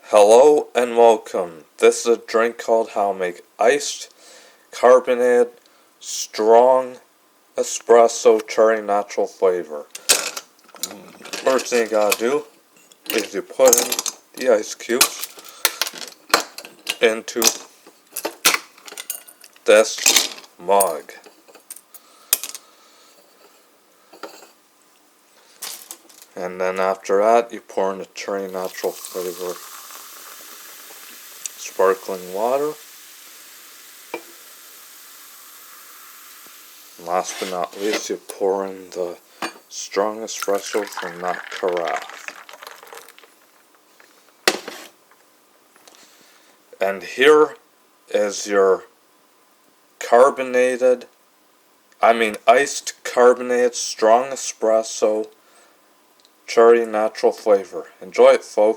Hello and welcome. This is a drink called How to Make Iced Carbonated Strong Espresso Cherry Natural Flavor. First thing you gotta do is you put in the ice cubes into this mug. And then after that, you pour in the cherry natural flavor sparkling water. And last but not least, you pour in the Strong Espresso from that carafe. And here is your iced carbonated Strong Espresso cherry natural flavor. Enjoy it, folks.